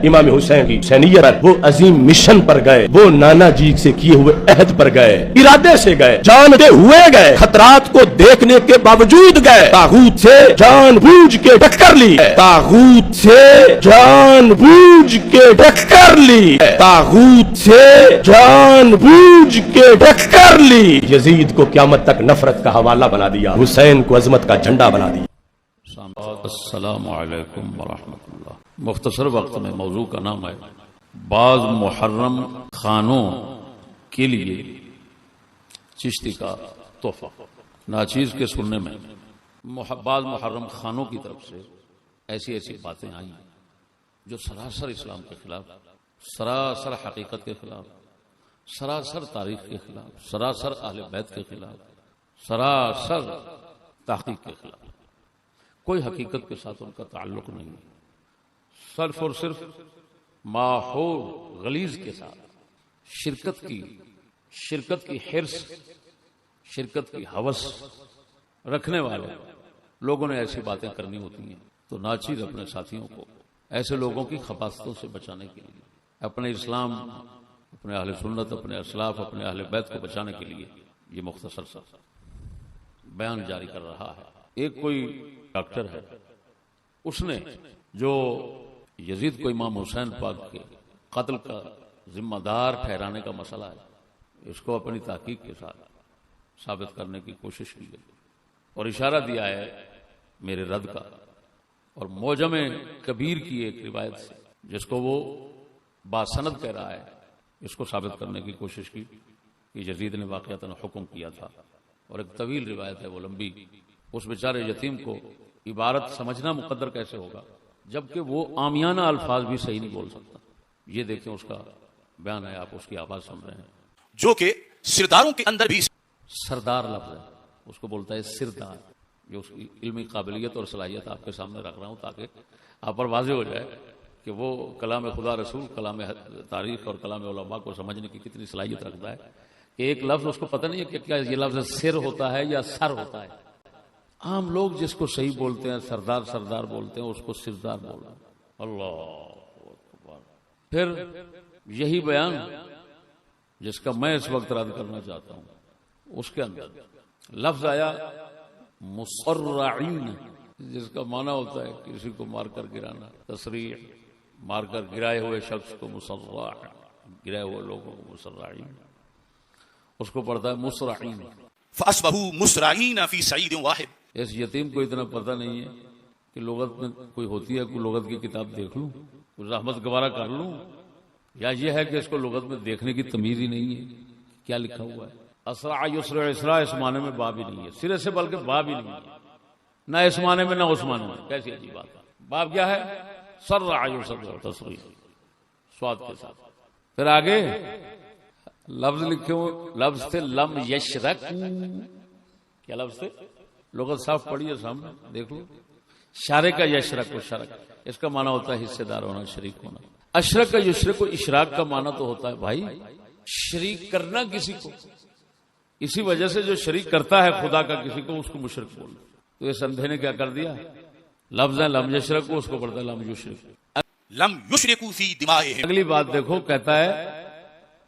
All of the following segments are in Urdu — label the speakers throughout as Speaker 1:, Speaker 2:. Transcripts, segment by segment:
Speaker 1: امام حسین کی حسینیت پر وہ عظیم مشن پر گئے، وہ نانا جی سے کیے ہوئے عہد پر گئے، ارادے سے گئے، جانتے ہوئے گئے، خطرات کو دیکھنے کے باوجود گئے، طاغوت سے جان بوجھ کے ٹکر لی، طاغوت سے جان بوجھ کے ٹکر لی، طاغوت سے جان بوجھ کے ٹکر لی، یزید کو قیامت تک نفرت کا حوالہ بنا دیا، حسین کو عظمت کا جھنڈا بنا دیا۔
Speaker 2: السلام علیکم ورحمۃ اللہ۔ مختصر وقت میں موضوع کا نام ہے بعض محرم خانوں کے لیے چشتی کا تحفہ۔ ناچیز کے سننے میں بعض محرم خانوں کی طرف سے ایسی باتیں آئیں جو سراسر اسلام کے خلاف، سراسر حقیقت کے خلاف، سراسر تاریخ کے خلاف، سراسر اہل بیت کے خلاف، سراسر تحقیق کے خلاف، کوئی حقیقت کے ساتھ ان کا تعلق نہیں، صرف اور صرف ماحول غلیظ کے ساتھ شرکت کی حرص، شرکت کی ہوس رکھنے والے لوگوں نے ایسی باتیں کرنی ہوتی ہیں۔ تو ناچیز اپنے ساتھیوں کو ایسے لوگوں کی خباثتوں سے بچانے کے لیے، اپنے اسلام، اپنے اہل سنت، اپنے اسلاف، اپنے اہل بیت کو بچانے کے لیے یہ مختصر سا بیان جاری کر رہا ہے۔ ایک کوئی ڈاکٹر ہے، اس نے جو یزید کو امام حسین پاک کے قتل کا ذمہ دار ٹھہرانے کا مسئلہ ہے، اس کو اپنی تحقیق کے ساتھ ثابت کرنے کی کوشش کی ہے اور اشارہ دیا ہے میرے رد کا، اور موجم کبیر کی ایک روایت سے جس کو وہ باسند کہہ رہا ہے، اس کو ثابت کرنے کی کوشش کی کہ یزید نے واقعتاً حکم کیا تھا، اور ایک طویل روایت ہے وہ لمبی۔ اس بیچارے یتیم کو عبارت سمجھنا مقدر کیسے ہوگا جبکہ وہ عامیانہ الفاظ بھی صحیح نہیں بول سکتا۔ یہ دیکھیں اس کا بیان ہے، آپ اس کی آواز سن رہے ہیں،
Speaker 3: جو کہ سرداروں کے اندر بھی
Speaker 2: سردار لفظ ہے، اس کو بولتا ہے سردار، جو اس کی علمی قابلیت اور صلاحیت آپ کے سامنے رکھ رہا ہوں تاکہ آپ پر واضح ہو جائے کہ وہ کلام خدا رسول، کلام تاریخ اور کلام علماء کو سمجھنے کی کتنی صلاحیت رکھتا ہے کہ ایک لفظ اس کو پتہ نہیں ہے کہ کیا یہ لفظ سر ہوتا ہے یا سر ہوتا ہے۔ عام لوگ جس کو صحیح بولتے ہیں سردار بولتے ہیں، اس کو سردار بول رہے ہیں۔ اللہ اکبر۔ پھر یہی بیان جس کا میں اس وقت رد کرنا چاہتا ہوں، اس کے اندر لفظ آیا مسرعین، جس کا معنی ہوتا ہے کسی کو مار کر گرانا، تصریح، مار کر گرائے ہوئے شخص کو مسرع، گرائے ہوئے لوگوں کو مسرعین، اس کو پڑھتا ہے مسرعین۔
Speaker 3: فَأَصْبَحُوا مُسْرَعِينَ فِي صَعِيدٍ وَاحِدٍ۔
Speaker 2: اس یتیم کو اتنا پتہ نہیں ہے کہ لغت میں کوئی ہوتی ہے، کوئی لغت کی کتاب دیکھ لوں، کوئی رحمت گوارا کر لوں، یا یہ ہے کہ اس کو لغت میں دیکھنے کی تمیز ہی نہیں ہے کیا لکھا ہوا ہے۔ اسرع یسرع، اسرع اس معنی میں باب ہی نہیں ہے سرے سے، بلکہ باب ہی نہیں ہے، نہ اس معنی میں نہ اس معنی میں۔ کیسی عجیب بات ہے۔ باب کیا ہے؟ سرع یسرع، تصریح سواد کے ساتھ۔ پھر آگے لفظ لکھے ہوئے، لفظ تھے لم یشرک۔ کیا لفظ تھے؟ لغت صاف پڑھی ہے سامنے، دیکھ لو۔ شارک کا یشرک و شرک، اس کا معنی ہوتا ہے حصے دار ہونا، شریک ہونا۔ اشرک کا یشرک و اشراک کا معنی تو ہوتا ہے بھائی شریک کرنا کسی کو، اسی وجہ سے جو شریک کرتا ہے خدا کا کسی کو، اس کو مشرک بولنا۔ تو اس اندھے نے کیا کر دیا؟ لفظ ہے لم یشرک، اس کو پڑھتا ہے لم یشرک۔
Speaker 3: لم یشرکوا فی دمائہم۔
Speaker 2: اگلی بات دیکھو، کہتا ہے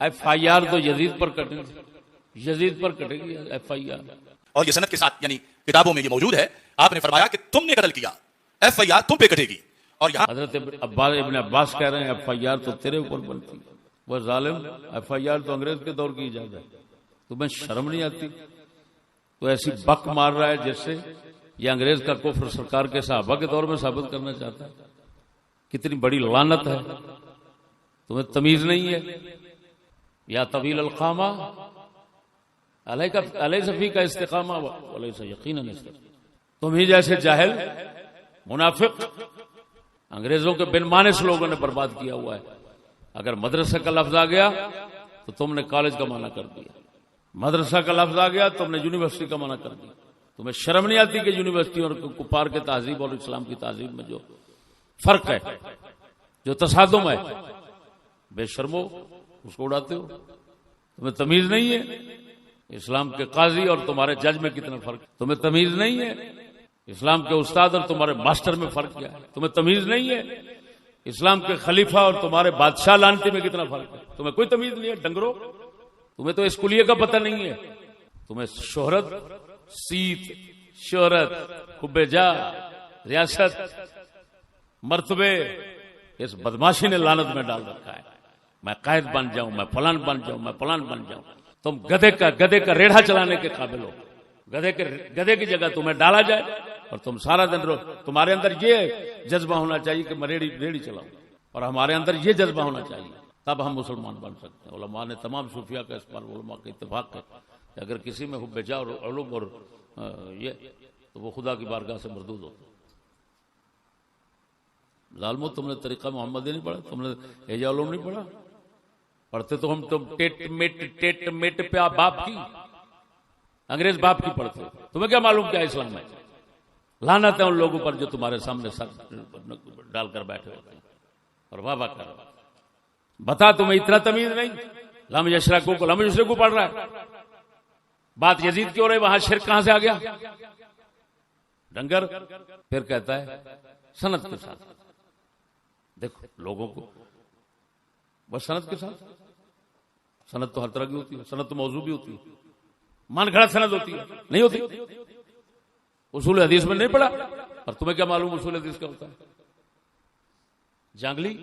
Speaker 2: ایف آئی آر تو یزید پر کٹے گی، یزید پر کٹے گی ایف آئی آر،
Speaker 3: اور یہ سند کے ساتھ یعنی کتابوں میں یہ موجود ہے۔ آپ نے فرمایا کہ تم نے قتل کیا، ایف آئی آر تم پہ کٹے گی۔ اور یہاں
Speaker 2: حضرت ابن عباس کہہ رہے ہیں ایف آئی آر تو تیرے اوپر بنتی، وہ ظالم، ایف آئی آر تو انگریز کے دور کی ایجاد ہے، تمہیں شرم نہیں آتی؟ تو ایسی بک مار رہا ہے جس سے یہ انگریز کا کفر سرکار کے صحابہ کے دور میں ثابت کرنا چاہتا ہے۔ کتنی بڑی لعنت ہے، تمہیں تمیز نہیں ہے؟ یا طویل القامہ علیہ فی کا استقامہ ولیس یقینا استقامہ۔ تم ہی جیسے جاہل منافق انگریزوں کے بن مانس لوگوں نے برباد کیا ہوا ہے۔ اگر مدرسہ کا لفظ آ گیا تو تم نے کالج کا معنی کر دیا، مدرسہ کا لفظ آ گیا تم نے یونیورسٹی کا معنی کر دیا۔ تمہیں شرم نہیں آتی کہ یونیورسٹی اور کفار کے تہذیب اور اسلام کی تہذیب میں جو فرق ہے، جو تصادم ہے، بے شرمو اس کو اڑاتے ہو؟ تمہیں تمیز نہیں ہے؟ اسلام کے قاضی اور تمہارے جج میں کتنا فرق ہے، تمہیں تمیز نہیں ہے؟ اسلام کے استاد اور تمہارے ماسٹر میں فرق کیا ہے، تمہیں تمیز نہیں ہے؟ اسلام کے خلیفہ اور تمہارے بادشاہ لانتی میں کتنا فرق ہے؟ تمہیں کوئی تمیز نہیں ہے ڈنگرو، تمہیں تو اسکولیے کا پتہ نہیں ہے، تمہیں شہرت، سیت، شہرت، حب جا، ریاست، مرتبے، اس بدماشی نے لعنت میں ڈال رکھا ہے، میں قائد بن جاؤں، میں فلان بن جاؤں، میں فلان بن جاؤں۔ تم گدھے کا ریڑھا چلانے کے قابل ہو، گدھے کی جگہ تمہیں ڈالا جائے اور تم سارا دن تمہارے اندر یہ جذبہ ہونا چاہیے کہ میں ریڑھی چلاؤں، اور ہمارے اندر یہ جذبہ ہونا چاہیے، تب ہم مسلمان بن سکتے ہیں۔ علماء نے تمام صوفیاء کا اس پر علماء کا اتفاق ہے کہ اگر کسی میں حب جا اور علم اور یہ تو وہ خدا کی بارگاہ سے مردود ہوتا ہے۔ ظالمو، تم نے طریقہ محمدی نہیں پڑھا، تم نے احیاء علوم نہیں پڑھا، پڑھتے تو ہم تم ٹیٹ میٹ پہ باپ کی، انگریز باپ کی پڑھتے، تمہیں کیا معلوم کیا اسلام ہے؟ لعنت ہے ان لوگوں پر جو تمہارے سامنے سر ڈال کر بیٹھے ہوتے ہیں اور واہ واہ کر رہے ہیں۔ بتا تمہیں اتنا تمیز نہیں؟ لم یشرکو پڑھ رہا ہے، بات یزید کی ہو رہی، وہاں شرک کہاں سے آ گیا؟ ڈنگر۔ پھر کہتا ہے سند کے ساتھ، دیکھو لوگوں کو بس سند کے ساتھ، سند تو ہر طرح کی ہوتی ہے، سند تو موضوع بھی ہوتی ہے، مان گھڑا سند ہوتی ہے، نہیں ہوتی؟ اصول حدیث میں نہیں پڑھا؟ اور تمہیں کیا معلوم اصول حدیث کا ہوتا ہے؟ جانگلی،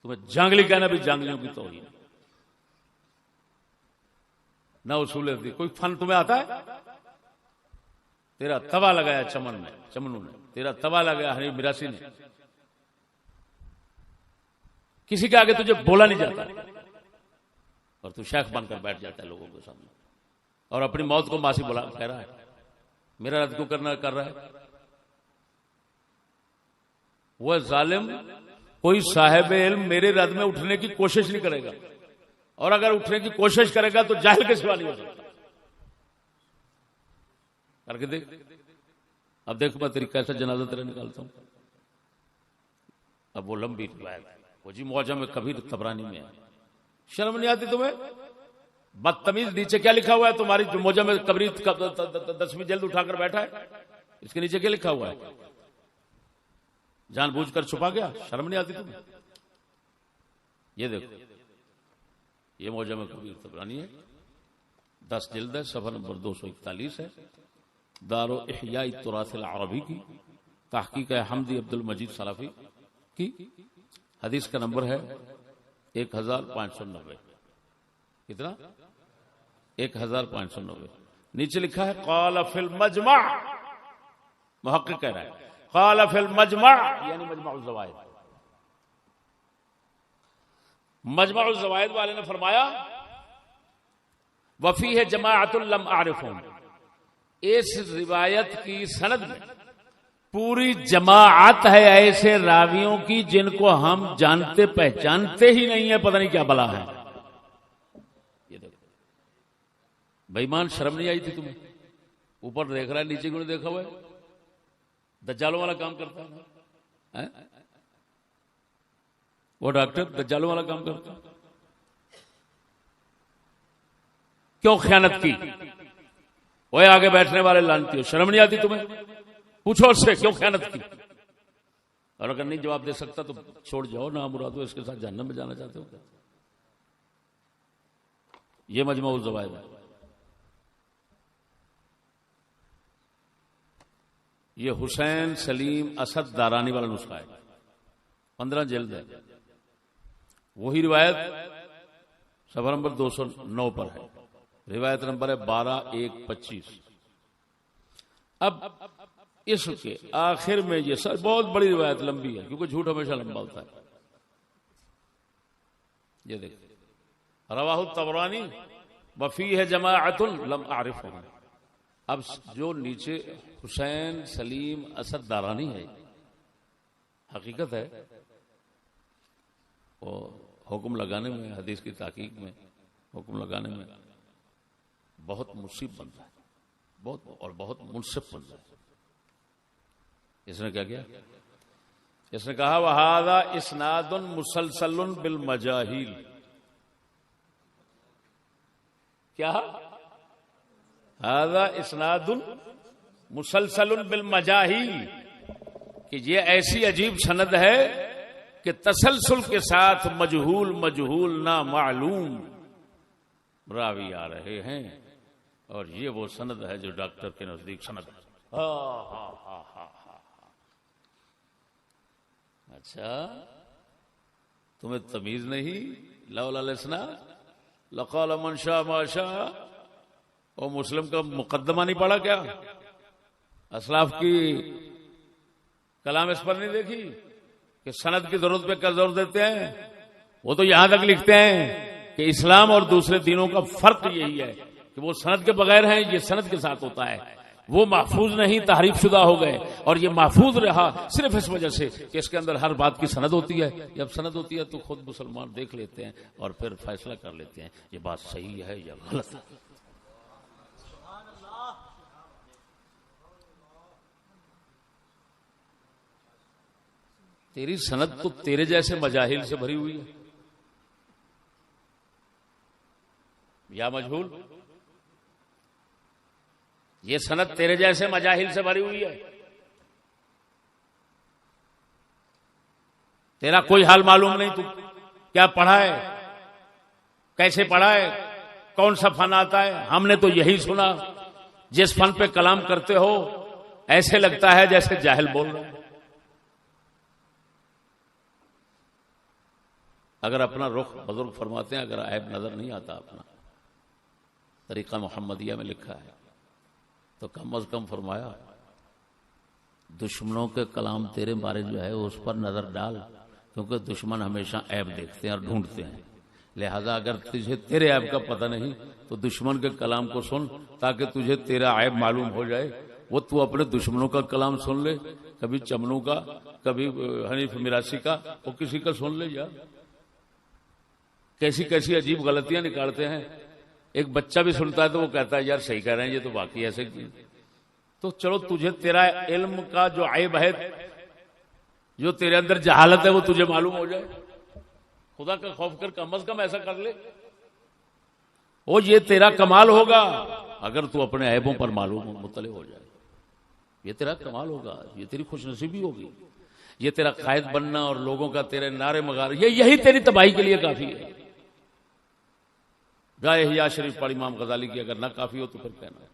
Speaker 2: تمہیں جانگلی کہنا بھی جانگلیوں کی توہین، نہ اصول حدیث۔ کوئی فن تمہیں آتا ہے؟ تیرا توا لگایا چمنوں نے، تیرا توا لگایا ہری میراسی نے، کسی کے آگے تجھے بولا نہیں جاتا اور تو شیخ بن کر بیٹھ جاتا ہے لوگوں کے سامنے اور اپنی موت کو ماسی بلا کہہ رہا ہے میرا رد کیوں کر رہا ہے؟ وہ ظالم کوئی صاحب علم میرے رد میں اٹھنے کی کوشش نہیں کرے گا، اور اگر اٹھنے کی کوشش کرے گا تو جاہل کے سوا نہیں ہو سکتا۔ کر کے دیکھ، اب دیکھ میں تیری کیسا جنازہ تیرا نکالتا ہوں۔ اب وہ لمبی روایت ہے، وہ جی معجم کبیر طبرانی میں ہے، شرم نہیں آتی تمہیں؟ بدتمیز، نیچے کیا لکھا ہوا ہے تمہاری جو معجم کبیر 10ویں جلد اٹھا کر بیٹھا ہے، اس کے نیچے کیا لکھا ہوا ہے؟ جان بوجھ کر چھپا گیا، شرم نہیں آتی تمہیں؟ یہ دیکھو، یہ معجم کبیر طبرانی ہے، 10 جلد ہے، صفحہ نمبر 241 ہے، دار و احیاء التراث العربی کی، تحقیق ہے حمدی عبد المجید صرافی کی، حدیث کا نمبر ہے 1590۔ کتنا؟ 1590۔ نیچے لکھا ہے قال فی المجمع، محقق کہہ رہا ہے قال فی المجمع یعنی مجمع الزوائد، مجمع الزوائد والے نے فرمایا وفیہ جماعت لم اعرفہم، اس روایت کی سند میں پوری جماعت ہے ایسے راویوں کی جن کو ہم جانتے پہچانتے ہی نہیں ہے، پتہ نہیں کیا بلا ہے۔ یہ دیکھو بے ایمان، شرم نہیں آئی تھی تمہیں؟ اوپر دیکھ رہا ہے، نیچے کیوں نہیں دیکھا ہوا ہے؟ دجالوں والا کام کرتا ہے وہ ڈاکٹر، دجالوں والا کام کرتا ہے۔ کیوں خیانت کی؟ وہ آگے بیٹھنے والے لانتی ہو، شرم نہیں آتی تمہیں؟ پوچھو اس سے کیوں خیانت کی، اور اگر نہیں جواب دے سکتا تو چھوڑ جاؤ، نہ مرادو اس کے ساتھ جہنم میں جانا چاہتے ہو؟ یہ مجمع الزوائد ہے، یہ حسین سلیم اسد دارانی والا نسخہ ہے، 15 جلد ہے، وہی روایت صفحہ نمبر 209 پر ہے، روایت نمبر ہے 12125۔ اب اس کے آخر میں یہ بہت بڑی روایت لمبی ہے کیونکہ جھوٹ ہمیشہ لمبا ہوتا ہے۔ یہ دیکھیں، رواہ الطبرانی وفیہ جماعت لم اعرفہم۔ اب جو نیچے حسین سلیم اسد دارانی ہے، حقیقت ہے وہ حکم لگانے میں، حدیث کی تحقیق میں حکم لگانے میں بہت مصیب بن رہا ہے، بہت منصف بن رہا ہے۔ اس نے کیا کیا؟ اس نے کہا وہذا اسناد مسلسل بالمجاہیل۔ کیا؟ هذا اسناد مسلسل بالمجاہیل، کہ یہ ایسی عجیب سند ہے کہ تسلسل کے ساتھ مجہول مجہول نامعلوم راوی آ رہے ہیں، اور یہ وہ سند ہے جو ڈاکٹر کے نزدیک سند ہے۔ اچھا تمہیں تمیز نہیں؟ لولا الاسناد لقال من شاء ما شاء، اور مسلم کا مقدمہ نہیں پڑھا کیا؟ اسلاف کی کلام اس پر نہیں دیکھی کہ سند کی ضرورت پہ کیا زور دیتے ہیں؟ وہ تو یہاں تک لکھتے ہیں کہ اسلام اور دوسرے دینوں کا فرق یہی ہے کہ وہ سند کے بغیر ہیں، یہ سند کے ساتھ ہوتا ہے۔ وہ محفوظ نہیں، تحریف شدہ ہو گئے، اور یہ محفوظ رہا صرف اس وجہ سے کہ اس کے اندر ہر بات کی سند ہوتی ہے۔ جب سند ہوتی ہے تو خود مسلمان دیکھ لیتے ہیں اور پھر فیصلہ کر لیتے ہیں یہ بات صحیح ہے یا غلط ہے۔ تیری سند تو تیرے جیسے مجاہل سے بھری ہوئی ہے، یا مجہول، یہ سند تیرے جیسے مجاہل سے بھری ہوئی ہے۔ تیرا کوئی حال معلوم نہیں، تو کیا پڑھا ہے، کیسے پڑھا ہے، کون سا فن آتا ہے؟ ہم نے تو یہی سنا، جس فن پہ کلام کرتے ہو ایسے لگتا ہے جیسے جاہل بول رہے ہیں۔ اگر اپنا رخ بزرگ فرماتے ہیں، اگر عیب نظر نہیں آتا، اپنا طریقہ محمدیہ میں لکھا ہے، تو کم از کم فرمایا دشمنوں کے کلام تیرے بارے جو ہے اس پر نظر ڈال، کیونکہ دشمن ہمیشہ عیب دیکھتے ہیں اور ڈھونڈتے ہیں۔ لہذا اگر تجھے تیرے عیب کا پتہ نہیں تو دشمن کے کلام کو سن، تاکہ تجھے تیرا عیب معلوم ہو جائے۔ وہ تو اپنے دشمنوں کا کلام سن لے، کبھی چمنوں کا، کبھی حنیف میراثی کا، وہ کسی کا سن لے یار۔ کیسی کیسی عجیب غلطیاں نکالتے ہیں۔ ایک بچہ بھی سنتا ہے تو وہ کہتا ہے یار صحیح کہہ رہے ہیں، یہ تو باقی ایسے کی۔ تو چلو تجھے تیرا علم کا جو عیب ہے، جو تیرے اندر جہالت ہے، وہ تجھے معلوم ہو جائے۔ خدا کا خوف کر کم از کم ایسا کر لے، وہ یہ تیرا کمال ہوگا اگر تو اپنے عیبوں پر معلوم مطلع ہو جائے۔ یہ تیرا کمال ہوگا، یہ تیری خوش نصیبی ہوگی، یہ تیرا قائد بننا اور لوگوں کا تیرے نعرے مغار، یہی تیری تباہی کے لیے کافی ہے۔ گائے احیاء شریف پڑھ امام غزالی کی، اگر نہ کافی ہو تو پھر کہنا۔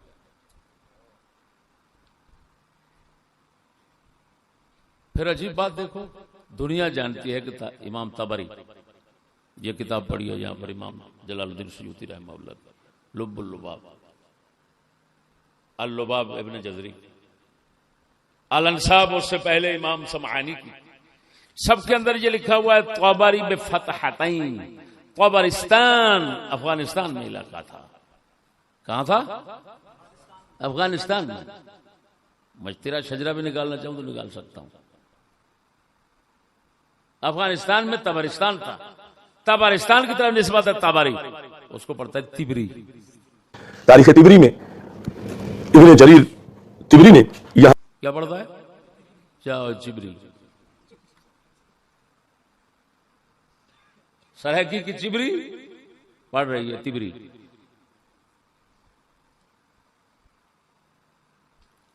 Speaker 2: پھر عجیب بات دیکھو، دنیا جانتی ہے کہ امام طبری، یہ کتاب پڑھی ہے یہاں پر امام جلال الدین سیوطی رحمہ اللہ، لب اللباب، اللباب ابن جزری، الانصاب اس سے پہلے امام سمعانی کی، سب کے اندر یہ لکھا ہوا ہے طبری بفتحتین۔ طبرستان افغانستان میں علاقہ تھا۔ کہاں تھا؟ افغانستان میں۔ مجترا شجرہ بھی نکالنا چاہوں تو نکال سکتا ہوں۔ افغانستان میں طبرستان تھا، طبرستان کی طرف نسبت ہے طبری، اس کو پڑھتا ہے تبری۔
Speaker 1: تاریخ تبری میں ابن جریر تبری نے یہاں
Speaker 2: کیا پڑھتا ہے؟ کیا چبری؟ سرحدی کی چبری پڑھ رہی ہے تبری۔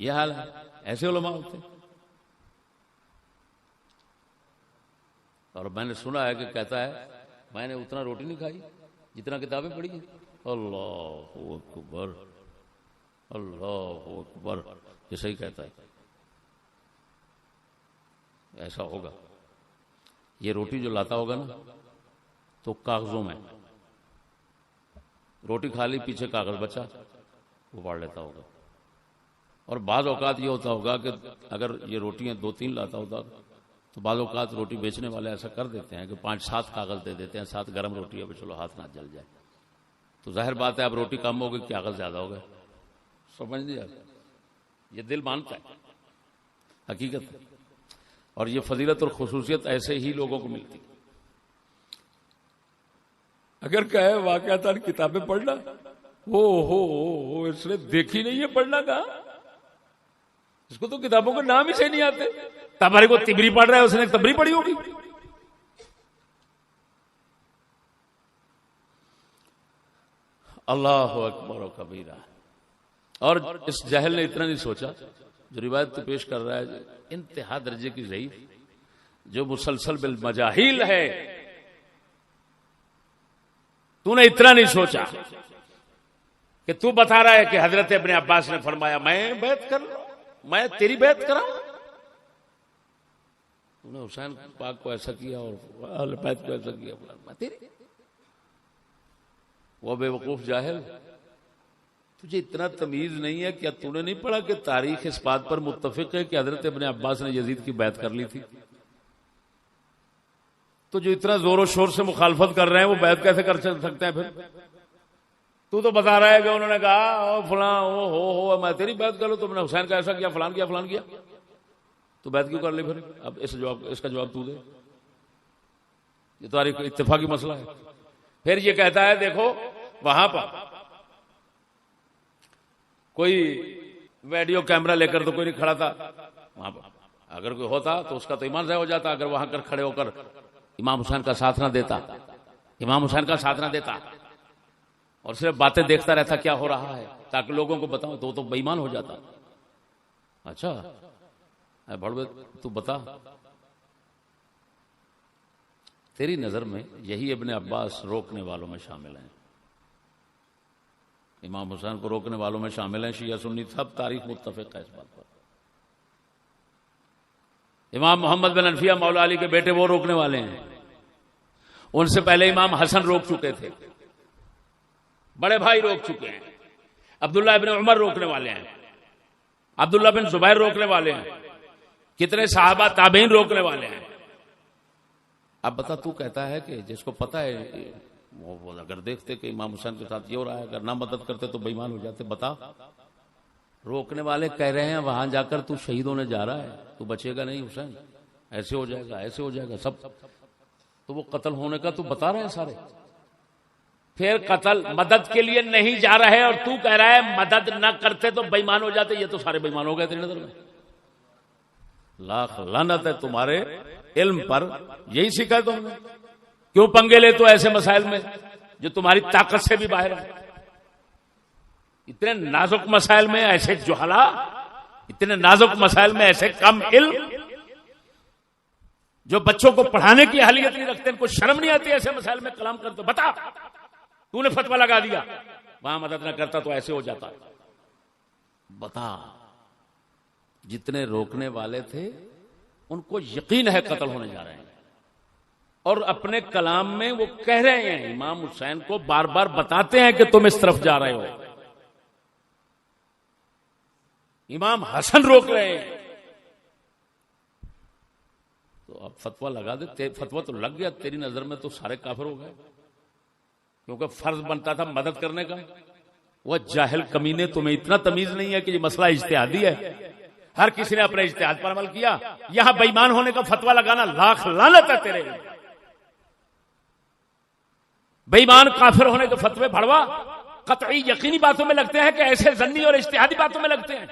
Speaker 2: یہ حال ہے، ایسے علماء ہوتے ہیں۔ اور میں نے سنا ہے کہ کہتا ہے میں نے اتنا روٹی نہیں کھائی جتنا کتابیں پڑھی ہیں۔ اللہ اکبر، اللہ اکبر، یہ صحیح کہتا ہے، ایسا ہوگا۔ یہ روٹی جو لاتا ہوگا نا تو کاغذوں میں روٹی کھا لی، پیچھے کاغذ بچا وہ پڑھ لیتا ہوگا۔ اور بعض اوقات یہ ہوتا ہوگا کہ اگر یہ روٹیاں 2-3 لاتا ہوتا تو بعض اوقات روٹی بیچنے والے ایسا کر دیتے ہیں کہ 5-7 کاغذ دے دیتے ہیں، 7 گرم روٹی ہے، چلو ہاتھ نہ جل جائے۔ تو ظاہر بات ہے اب روٹی کم ہوگی، کاغذ زیادہ ہوگا۔ سمجھ نہیں آتا، یہ دل مانتا ہے، حقیقت ہے۔ اور یہ فضیلت اور خصوصیت ایسے ہی لوگوں کو ملتی۔ اگر کہے واقعات کتابیں پڑھنا، ہو اس نے دیکھی نہیں ہے، پڑھنا کہاں؟ اس کو تو کتابوں کے نام ہی سے نہیں آتے۔ تبری کو تبری پڑھ رہا ہے، اس نے تبری پڑھی ہوگی۔ اللہ اکبر و کبیرہ۔ اور اس جاہل نے اتنا نہیں سوچا جو روایت تو پیش کر رہا ہے انتہا درجے کی ضعیف، جو مسلسل بالمجاہیل ہے. تو نے اتنا نہیں سوچا کہ تو بتا رہا ہے کہ حضرت ابن عباس نے فرمایا میں بیعت کر لوں، میں تیری بیعت کراؤں. تو نے حسین پاک کو ایسا کیا اور اہل بیت کو ایسا کیا، میں تیری. وہ بے وقوف جاہل، تجھے اتنا تمیز نہیں ہے. کیا تو نے نہیں پڑھا کہ تاریخ اس بات پر متفق ہے کہ حضرت ابن عباس نے یزید کی بیعت کر لی تھی؟ تو جو اتنا زور و شور سے مخالفت کر رہے ہیں وہ بیعت کیسے کر سکتے ہیں پھر؟ تو بتا رہا ہے کہ انہوں نے کہا او فلاں او ہو میں تیری بیعت کر لوں، تم نے حسین کا ایسا کیا، فلان کیا فلان کیا، تو بیعت کیوں کر لی پھر؟ اب اس کا جواب تو دے. یہ تاریخ اتفاقی مسئلہ ہے. پھر یہ کہتا ہے دیکھو وہاں پر کوئی ویڈیو کیمرہ لے کر تو کوئی نہیں کھڑا تھا وہاں پر. اگر کوئی ہوتا تو اس کا تو ایمان ضائع ہو جاتا اگر وہاں کر کھڑے ہو کر امام حسین کا ساتھ نہ دیتا، امام حسین کا ساتھ نہ دیتا اور صرف باتیں دیکھتا رہتا کیا ہو رہا ہے تاکہ لوگوں کو بتاؤں، تو وہ تو بے ایمان ہو جاتا. اچھا بڑے تو بتا، تیری نظر میں یہی ابن عباس روکنے والوں میں شامل ہیں، امام حسین کو روکنے والوں میں شامل ہیں. شیعہ سنی سب تاریخ متفق ہے اس بات پر. امام محمد بن انفیہ مولا علی کے بیٹے وہ روکنے والے ہیں. ان سے پہلے امام حسن روک چکے تھے، بڑے بھائی روک چکے ہیں. عبداللہ ابن عمر روکنے والے ہیں، عبداللہ بن زبیر روکنے والے ہیں، کتنے صحابہ تابعین روکنے والے ہیں. اب بتا تو کہتا ہے کہ جس کو پتا ہے وہ اگر دیکھتے کہ امام حسین کے ساتھ یہ ہو رہا ہے اگر نہ مدد کرتے تو بے ایمان ہو جاتے. بتا روکنے والے کہہ رہے ہیں وہاں جا کر تو شہید ہونے جا رہا ہے، تو بچے گا نہیں حسین، ایسے ہو جائے گا ایسے ہو جائے گا سب. تو وہ قتل ہونے کا تو بتا رہے ہیں سارے. پھر قتل مدد کے لیے نہیں جا رہے اور تو کہہ رہا ہے مدد نہ کرتے تو بے ایمان ہو جاتے. یہ تو سارے بے ایمان ہو گئے تیری نظر میں. لاکھ لعنت ہے تمہارے علم پر. یہی سیکھا ہے تم نے. کیوں پنگے لے تو ایسے مسائل میں جو تمہاری طاقت سے بھی باہر ہے؟ اتنے نازک مسائل میں ایسے جہلا، اتنے نازک مسائل میں ایسے کم علم جو بچوں کو پڑھانے کی اہلیت نہیں رکھتے، ان کو شرم نہیں آتی ایسے مسائل میں کلام کرتے. بتا تو نے فتویٰ لگا دیا وہاں مدد نہ کرتا تو ایسے ہو جاتا. بتا جتنے روکنے والے تھے ان کو یقین ہے قتل ہونے جا رہے ہیں، اور اپنے کلام میں وہ کہہ رہے ہیں امام حسین کو بار بار بتاتے ہیں کہ تم اس طرف جا رہے ہو. امام حسن روک رہے ہیں. تو اب فتویٰ لگا دے. فتویٰ تو لگ گیا، تیری نظر میں تو سارے کافر ہو گئے کیونکہ فرض بنتا تھا مدد کرنے کا. وہ جاہل کمینے، تمہیں اتنا تمیز نہیں ہے کہ یہ مسئلہ اجتہادی ہے، ہر کسی نے اپنے اجتہاد پر عمل کیا. یہاں بے ایمان ہونے کا فتویٰ لگانا لاکھ لعنت ہے تیرے. بے ایمان کافر ہونے کے فتوے بھڑوا قطعی یقینی باتوں میں لگتے ہیں کہ ایسے ظنی اور اجتہادی باتوں میں لگتے ہیں.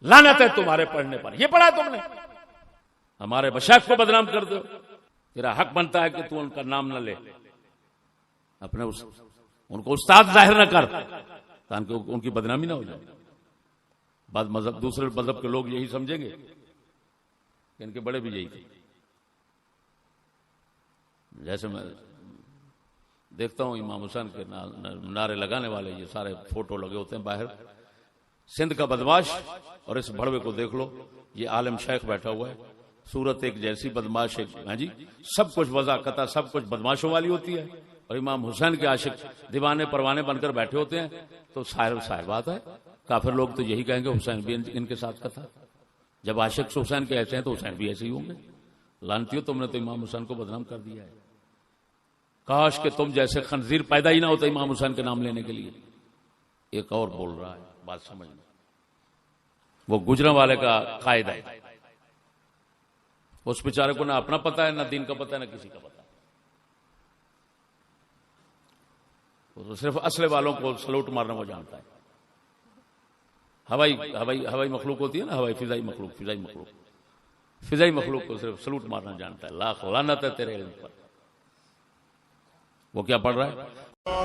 Speaker 2: لعنت ہے تمہارے پڑھنے پر. یہ پڑھا تم نے، ہمارے مشائخ کو بدنام کر دو. تیرا حق بنتا ہے کہ تو ان کا نام نہ لے، اپنے ان کو استاد ظاہر نہ کر تاکہ ان کی بدنامی نہ ہو جائے. بعض مذہب دوسرے مذہب کے لوگ یہی سمجھیں گے کہ ان کے بڑے بھی یہی تھے. جیسے میں دیکھتا ہوں امام حسین کے نعرے لگانے والے یہ سارے فوٹو لگے ہوتے ہیں باہر. سندھ کا بدماش اور اس بھڑوے کو دیکھ لو، یہ عالم شیخ بیٹھا ہوا ہے، صورت ایک جیسی، بدماش ایک. ہاں جی سب کچھ وضاحت سب کچھ بدماشوں والی ہوتی ہے، اور امام حسین کے عاشق دیوانے پروانے بن کر بیٹھے ہوتے ہیں. تو ظاہر بات ہے کافر لوگ تو یہی کہیں گے حسین بھی ان کے ساتھ کا تھا. جب عاشق حسین کے ایسے ہیں تو حسین بھی ایسے ہی ہوں گے. لعنتیو تم نے تو امام حسین کو بدنام کر دیا ہے. کاش کہ تم جیسے خنزیر پیدا ہی نہ ہوتا امام حسین کے نام لینے کے لیے. ایک اور بول رہا ہے بات سمجھ میں، وہ گجرا والے کا قائد ہے. اس بیچارے کو نہ اپنا پتہ ہے، نہ دین کا پتہ ہے، نہ کسی کا پتہ ہے. وہ صرف اسلحے والوں کو سلوٹ مارنا وہ جانتا ہے. ہوائی مخلوق ہوتی ہے نا، فضائی مخلوق کو صرف سلوٹ مارنا جانتا ہے. لاکھ لعنت ہے تیرے علم پر. وہ کیا پڑھ رہا ہے؟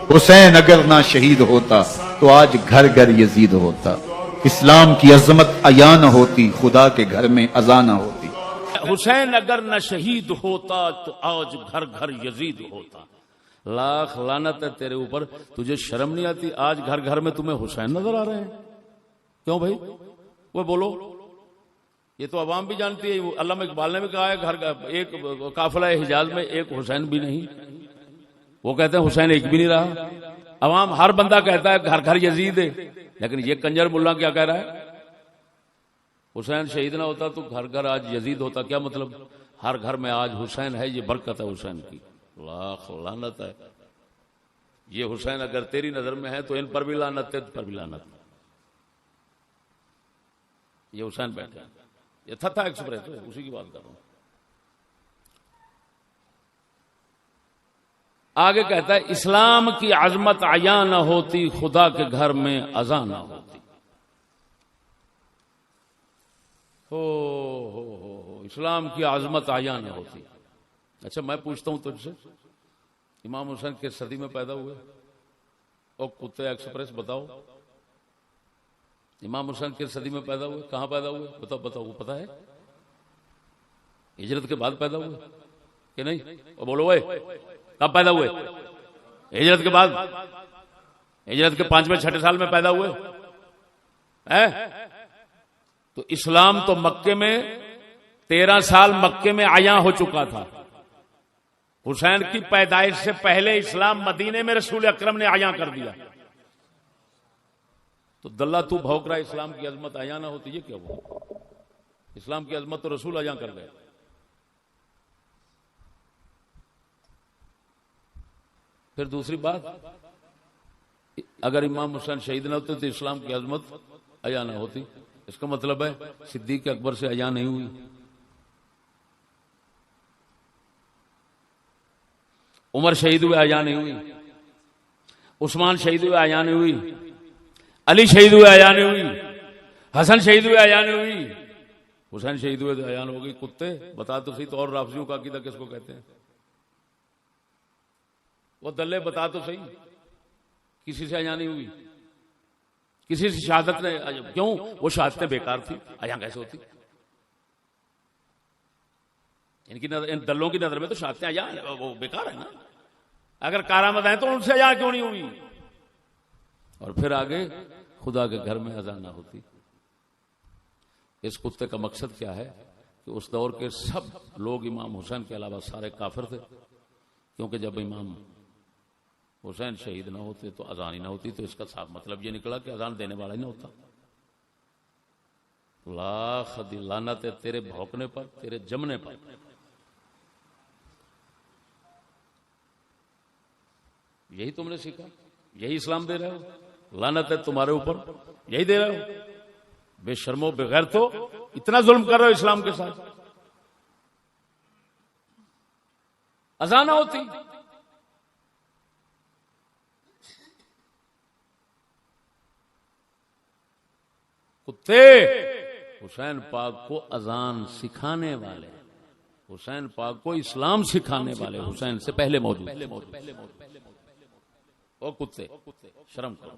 Speaker 4: حسین اگر نہ شہید ہوتا تو آج گھر گھر یزید ہوتا، اسلام کی عظمت عیاں نہ ہوتی، خدا کے گھر میں اذان نہ ہوتی۔
Speaker 2: حسین اگر نہ شہید ہوتا تو آج گھر گھر یزید ہوتا۔ لاکھ لعنت ہے تیرے اوپر، تجھے شرم نہیں آتی؟ آج گھر گھر میں تمہیں حسین نظر آ رہے ہیں؟ کیوں بھائی؟ وہ بولو، یہ تو عوام بھی جانتی ہے۔ علامہ اقبال نے بھی کہا ہے گھر ایک قافلہ حجاز میں ایک حسین بھی نہیں، وہ کہتے ہیں حسین ایک بھی نہیں رہا۔ عوام ہر بندہ کہتا ہے گھر گھر یزید ہے، لیکن یہ کنجر ملا کیا کہہ رہا ہے؟ حسین شہید نہ ہوتا تو گھر گھر آج یزید ہوتا۔ کیا مطلب؟ ہر گھر میں آج حسین ہے، یہ برکت ہے حسین کی۔ لاکھ لعنت ہے۔ یہ حسین اگر تیری نظر میں ہے تو ان پر بھی لعنت ہے، ان پر بھی لعنت ہے۔ یہ حسین بیٹھے ہیں، یہ تھا ایکسپریس ہے، اسی کی بات کر رہا ہوں۔ آگے کہتا ہے اسلام کی عظمت عیاں نہ ہوتی، خدا کے گھر میں اذان نہ ہوتی۔ ہو اسلام کی عظمت عیاں نہ ہوتی۔ اچھا میں پوچھتا ہوں تجھ سے، امام حسین کس صدی میں پیدا ہوئے؟ او کتے ایکسپریس بتاؤ، امام حسین کس صدی میں پیدا ہوئے؟ کہاں پیدا ہوئے؟ بتاؤ، وہ پتا ہے؟ ہجرت کے بعد پیدا ہوئے کہ نہیں؟ او بولو اے، کب پیدا ہوئے؟ ہجرت کے بعد، ہجرت کے 5ویں 6 سال میں پیدا ہوئے۔ تو اسلام تو مکے میں 13 سال مکے میں عیاں ہو چکا تھا۔ حسین کی پیدائش سے پہلے اسلام مدینے میں رسول اکرم نے عیاں کر دیا۔ تو دلہ تو بھوک رہا ہے اسلام کی عظمت عیاں نہ ہوتی، یہ کیا ہوا؟ اسلام کی عظمت تو رسول عیاں کر گئے۔ پھر دوسری بات، اگر امام حسین شہید نہ ہوتے تو اسلام کی عظمت عیاں نہ ہوتی۔ اس کا مطلب ہے صدیق اکبر سے عیاں نہیں ہوئی، عمر شہید ہوئے عیاں نہیں ہوئی، عثمان شہید ہوئے عیاں نہیں ہوئی، علی شہید ہوئے عیاں نہیں ہوئی، حسن شہید ہوئے عیاں نہیں ہوئی، حسین شہید ہوئے تو عیاں ہو گئی۔ کتے بتا تو صحیح، تو اور رافضیوں کا عقیدہ کس کو کہتے ہیں؟ وہ دلے بتا تو صحیح، کسی سے عیاں نہیں ہوئی، کسی سے شہادت نے کیوں؟ وہ شہادتیں بیکار تھی، عیاں کیسے ہوتی؟ ان کی نظر، ان دلوں کی نظر میں تو شہادتیں عیاں وہ بیکار ہے نا۔ اگر کارآمد ہیں تو ان سے عیاں کیوں نہیں ہوئی؟ اور پھر آگے خدا کے گھر میں اذان نہ ہوتی۔ اس کتے کا مقصد کیا ہے کہ اس دور کے سب لوگ امام حسین کے علاوہ سارے کافر تھے، کیونکہ جب امام حسین شہید نہ ہوتے تو اذان ہی نہ ہوتی۔ تو اس کا صاف مطلب یہ نکلا کہ اذان دینے والا ہی نہ ہوتا۔ لاکھ لعنت ہے تیرے بھونکنے پر، تیرے جمنے پر۔ یہی تم نے سیکھا، یہی اسلام دے رہے ہو؟ لعنت ہے تمہارے اوپر، یہی دے رہے ہو؟ بے شرمو بغیر تو اتنا ظلم کر رہے ہو اسلام کے ساتھ۔ اذان نہ ہوتی، کتے حسین پاک کو اذان سکھانے والے، حسین پاک کو اسلام سکھانے والے حسین سے پہلے موجود۔ او کتے شرم کرو،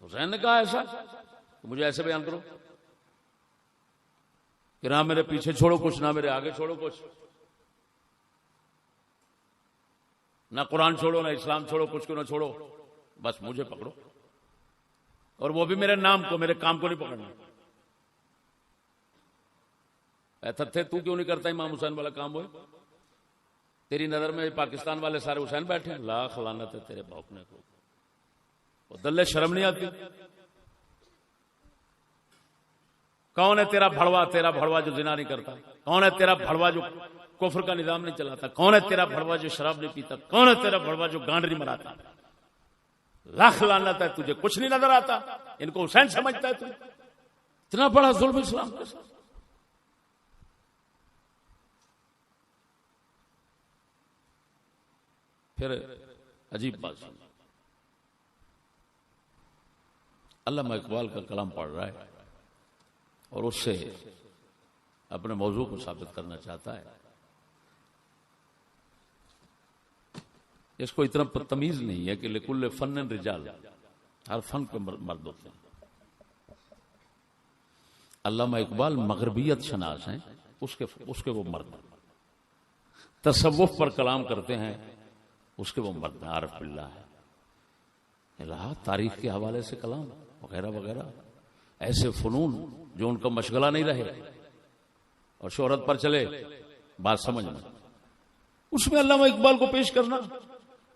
Speaker 2: حسین نے کہا ایسا تو مجھے ایسے بیان کرو کہ نہ میرے پیچھے چھوڑو کچھ، نہ میرے آگے چھوڑو کچھ، نہ قرآن چھوڑو، نہ اسلام چھوڑو، کچھ کو نہ چھوڑو، بس مجھے پکڑو، اور وہ بھی میرے نام کو، میرے کام کو نہیں پکڑنا۔ ایسا تھے تو کیوں نہیں کرتا امام حسین والا کام؟ ہوئے تیری نظر میں پاکستان والے سارے حسین بیٹھے ہیں۔ لاکھ لعنت ہے تیرے بھونکنے کو، وہ دلے شرم نہیں آتی؟ کون ہے تیرا بھڑوا؟ تیرا بھڑوا جو زنا نہیں کرتا؟ کون ہے تیرا بھڑوا جو کفر کا نظام نہیں چلاتا؟ کون ہے تیرا بھڑوا جو شراب نہیں پیتا؟ کون ہے تیرا بھڑوا جو گانڈ نہیں مراتا؟ لاکھ لعنت ہے، تجھے کچھ نہیں نظر آتا؟ ان کو حسین سمجھتا ہے تو؟ اتنا بڑا ظلم اسلام کے ساتھ۔ پھر عجیب بات سن، علامہ اقبال کا کلام پڑھ رہا ہے اور اس سے اپنے موضوع کو ثابت کرنا چاہتا ہے۔ اس کو اتنا تمیز نہیں ہے کہ لکل فن رجال، ہر فن کے مرد ہوتے ہیں. علامہ اقبال مغربیت شناس ہیں، اس کے وہ مرد. تصوف پر کلام کرتے ہیں، اس کے وہ مرد ہیں، عارف باللہ ہے. رہا تاریخ کے حوالے سے کلام وغیرہ وغیرہ، ایسے فنون جو ان کا مشغلہ نہیں رہے اور شہرت پر چلے، بات سمجھنا. اس میں علامہ اقبال کو پیش کرنا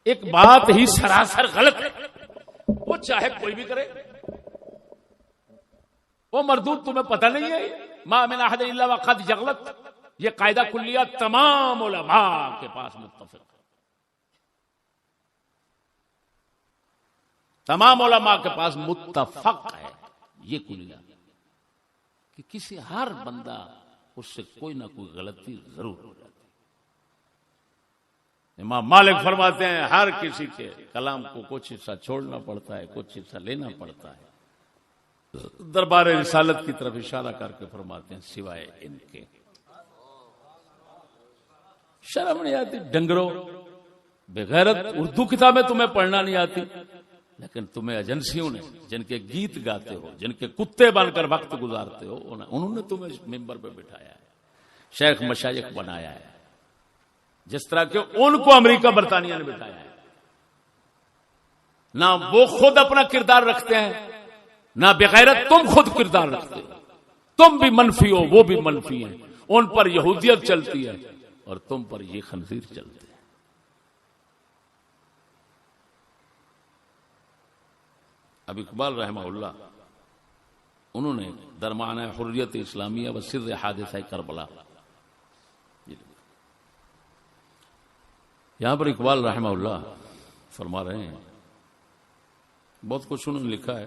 Speaker 2: ایک بات ہی سراسر غلط ہے. وہ چاہے کوئی بھی کرے، وہ مردود تمہیں پتہ نہیں ہے. ما من احد الا وقد جغلت، یہ قاعدہ کلیہ تمام علماء کے پاس متفق ہے. تمام علماء کے پاس متفق ہے یہ کلیہ کہ کسی ہر بندہ اس سے کوئی نہ کوئی غلطی ضرور ہو جاتی. امام مالک فرماتے ہیں ہر کسی کے کلام کو کچھ حصہ چھوڑنا پڑتا ہے، کچھ حصہ لینا پڑتا ہے. دربار رسالت کی طرف اشارہ کر کے فرماتے ہیں سوائے ان کے. شرم نہیں آتی ڈنگرو، بغیرت. اردو کتابیں تمہیں پڑھنا نہیں آتی، لیکن تمہیں ایجنسیوں نے جن کے گیت گاتے ہو، جن کے کتے بن کر وقت گزارتے ہو، انہوں نے تمہیں ممبر پہ بٹھایا ہے، شیخ مشائخ بنایا ہے، جس طرح کہ ان کو امریکہ برطانیہ نے بٹھایا ہے. نہ وہ خود اپنا کردار رکھتے ہیں، نہ بغیرت تم خود کردار رکھتے ہو. تم بھی منفی ہو، وہ بھی منفی ہیں. ان پر یہودیت چلتی ہے اور تم پر یہ خنزیر چلتے ہیں. اب اقبال رحمہ اللہ انہوں نے درمانہ حریت اسلامیہ و سر حادثہ کربلا، یہاں پر اقبال رحمہ اللہ فرما رہے ہیں، بہت کچھ انہوں نے لکھا ہے.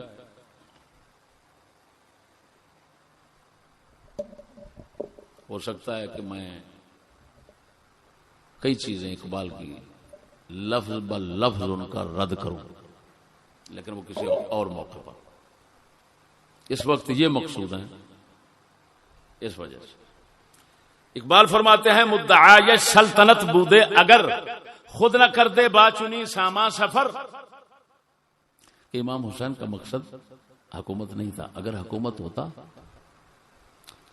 Speaker 2: ہو سکتا ہے کہ میں کئی چیزیں اقبال کی لفظ بلفظ ان کا رد کروں، لیکن وہ کسی اور موقع پر. اس وقت یہ مقصود ہے. اس وجہ سے اقبال فرماتے ہیں مدعای سلطنت بودے اگر خود نہ کر دے باچنی ساما سفر. کہ امام حسین کا مقصد حکومت نہیں تھا. اگر حکومت ہوتا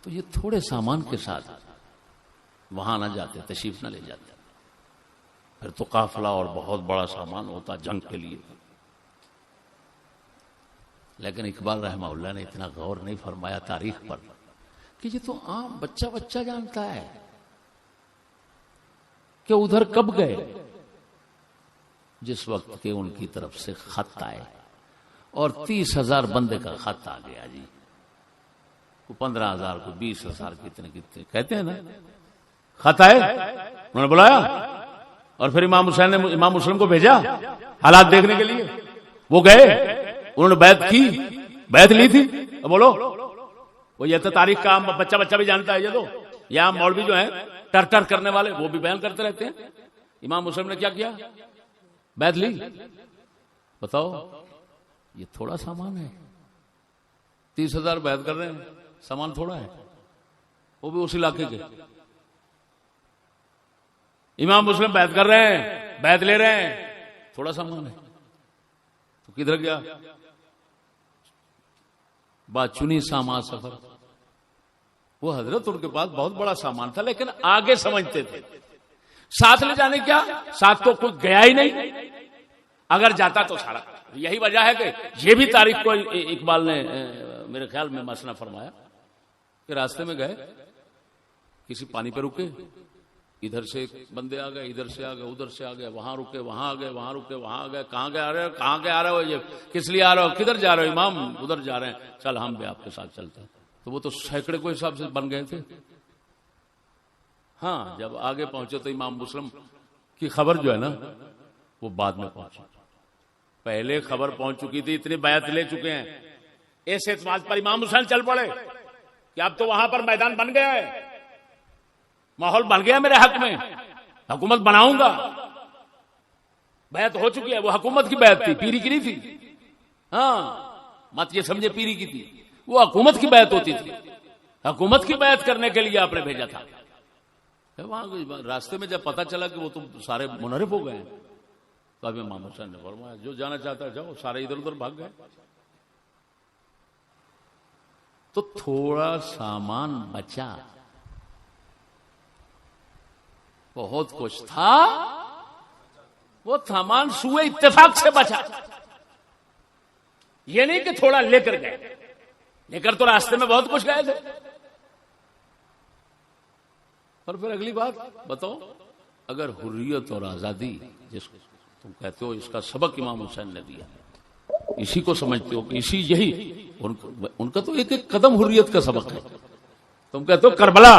Speaker 2: تو یہ تھوڑے سامان کے ساتھ وہاں نہ جاتے، تشریف نہ لے جاتے، پھر تو قافلہ اور بہت بڑا سامان ہوتا جنگ کے لیے. لیکن اقبال رحمہ اللہ نے اتنا غور نہیں فرمایا تاریخ پر کہ یہ تو عام بچہ جانتا ہے کہ ادھر کب گئے. جس وقت کے ان کی طرف سے خط آئے اور 30,000 بندے کا خط آ گیا جی، کو 15,000 کو 20,000 کتنے کہتے ہیں نا خط آئے، انہوں نے بلایا اور پھر امام حسین نے امام مسلم کو بھیجا حالات دیکھنے کے لیے. وہ گئے، انہوں نے بیعت کی، بیعت لی تھی. بولو وہ یہ تو تاریخ کا بچہ بھی جانتا ہے. یہ تو یہاں مولوی جو ہیں ٹر کرنے والے وہ بھی بیان کرتے رہتے ہیں. امام مسلم نے کیا کیا؟ بیعت لی. بتاؤ یہ تھوڑا سامان ہے. 30,000 بیعت کر رہے ہیں، سامان تھوڑا ہے، وہ بھی اس علاقے کے. امام مسلم بیعت کر رہے ہیں، بیعت لے رہے ہیں، تھوڑا سامان ہے. تو کدھر گیا؟ باچنی ساما سفر. وہ حضرت ان کے پاس بہت بڑا سامان تھا لیکن آگے سمجھتے تھے. ساتھ لے جانے کیا، ساتھ تو کوئی گیا ہی نہیں. اگر جاتا تو سارا. یہی وجہ ہے کہ یہ بھی تاریخ کو اقبال نے میرے خیال میں مسئلہ فرمایا کہ راستے میں گئے، کسی پانی پہ رکے، ادھر سے بندے آ گئے، ادھر سے آ گئے، ادھر سے آ گئے، وہاں رکے، وہاں آ گئے، وہاں رکے، وہاں آ گئے. کہاں گئے آ رہے ہو؟ یہ کس لیے آ رہے ہو؟ کدھر جا رہے ہو؟ امام ادھر جا رہے ہیں. چل ہم بھی آپ کے ساتھ چلتے ہیں. تو وہ تو سینکڑے کو حساب سے بن گئے تھے. ہاں جب آگے پہنچے تو امام مسلم کی خبر جو ہے نا وہ بعد میں پہنچی. پہلے خبر پہنچ چکی تھی، اتنی بیعت لے چکے ہیں. اس اعتماد پر امام حسین چل پڑے کہ اب تو وہاں پر میدان بن گیا ہے، ماحول بن گیا میرے حق میں، حکومت بناؤں گا. بیعت ہو چکی ہے. وہ حکومت کی بیعت تھی، پیری کی نہیں تھی. ہاں مت یہ سمجھے پیری کی تھی، وہ حکومت کی بیعت ہوتی تھی. حکومت کی بیعت کرنے کے لیے آپ نے بھیجا تھا. وہاں راستے میں جب پتا چلا کہ وہ تو سارے منحرف ہو گئے تو اب امام حسین نے فرمایا جو جانا چاہتا ہے جاؤ، سارے ادھر ادھر بھاگ گئے. تو تھوڑا سامان بچا، بہت کچھ تھا، وہ سامان سوئے اتفاق سے بچا. یہ نہیں کہ تھوڑا لے کر گئے، لے کر تو راستے میں بہت کچھ گئے تھے. اور پھر اگلی بات بتاؤ، اگر حریت اور آزادی جس کو تم کہتے ہو اس کا سبق امام حسین نے دیا، اسی کو سمجھتے ہو کہ اسی یہی ان کا تو ایک ایک قدم حریت کا سبق ہے. تم کہتے ہو کربلا،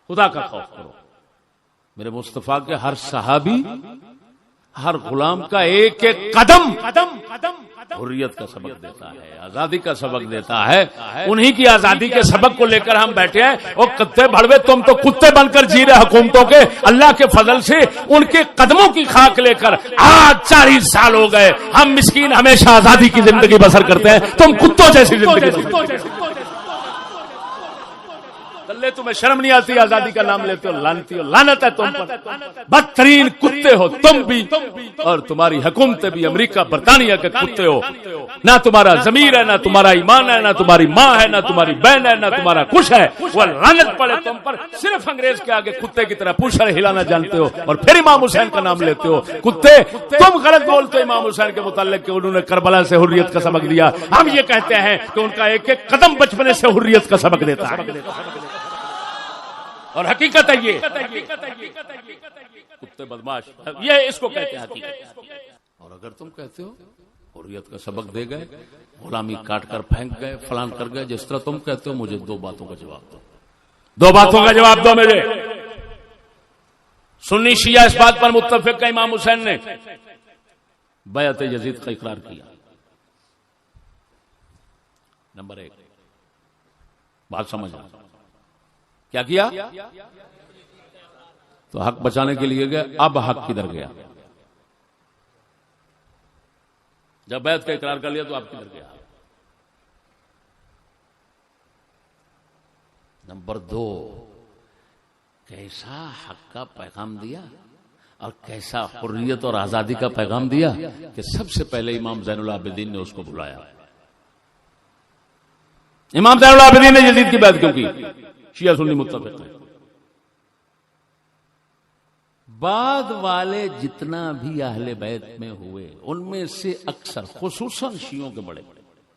Speaker 2: خدا کا خوف کرو. میرے مصطفیٰ کے ہر صحابی، ہر غلام کا ایک ایک قدم حریت کا سبق دیتا ہے، آزادی کا سبق دیتا ہے. انہی کی آزادی کے سبق کو لے کر ہم بیٹھے ہیں. وہ کتے بھڑوے، تم تو کتے بن کر جی رہے حکومتوں کے. اللہ کے فضل سے ان کے قدموں کی خاک لے کر آج 40 سال ہو گئے. ہم مسکین ہمیشہ آزادی کی زندگی بسر کرتے ہیں، تم کتوں جیسی زندگی بسر. اللہ تمہیں شرم نہیں آتی؟ آزادی کا نام لیتے ہو، لعنتی ہو، لعنت ہے تم پر. بدترین کتے ہو تم بھی، اور تمہاری حکومتیں بھی امریکہ برطانیہ کے کتے ہو. نہ تمہارا ضمیر ہے، نہ تمہارا ایمان ہے، نہ تمہاری ماں ہے، نہ تمہاری بہن ہے، نہ تمہارا کچھ ہے. وہ لعنت پڑے تم پر. صرف انگریز کے آگے کتے کی طرح پوچھڑ ہلانا جانتے ہو، اور پھر امام حسین کا نام لیتے ہو. کتے تم غلط بولتے امام حسین کے متعلق کہ انہوں نے کربلا سے حریت کا سبق دیا. ہم یہ کہتے ہیں کہ ان کا ایک ایک قدم بچپنے سے حریت کا سبق دیتا ہے. اور حقیقت ہے یہ کتے بدماش، یہ اس کو کہتے ہیں حقیقت. اور اگر تم کہتے ہو حریت کا سبق دے گئے، غلامی کاٹ کر پھینک گئے، فلان کر گئے، جس طرح تم کہتے ہو، مجھے 2 باتوں کا جواب دو. 2 باتوں کا جواب دو مجھے. سنی شیعہ اس بات پر متفق ہے امام حسین نے بیعت یزید کا اقرار کیا. نمبر 1 بات سمجھنا. کیا کیا؟ تو حق بچانے کے لیے گئے. اب حق کدھر گیا؟ جب بیعت کا اقرار کر لیا تو اب کدھر گیا؟ نمبر 2 کیسا حق کا پیغام دیا اور کیسا حریت اور آزادی کا پیغام دیا کہ سب سے پہلے امام زین العابدین نے اس کو بلایا. امام زین العابدین نے یزید کی بیعت کیوں کی؟ شیعہ سنی متفق ہے. بعد والے جتنا بھی اہل بیت میں ہوئے ان میں سے اکثر، خصوصاً شیعوں کے بڑے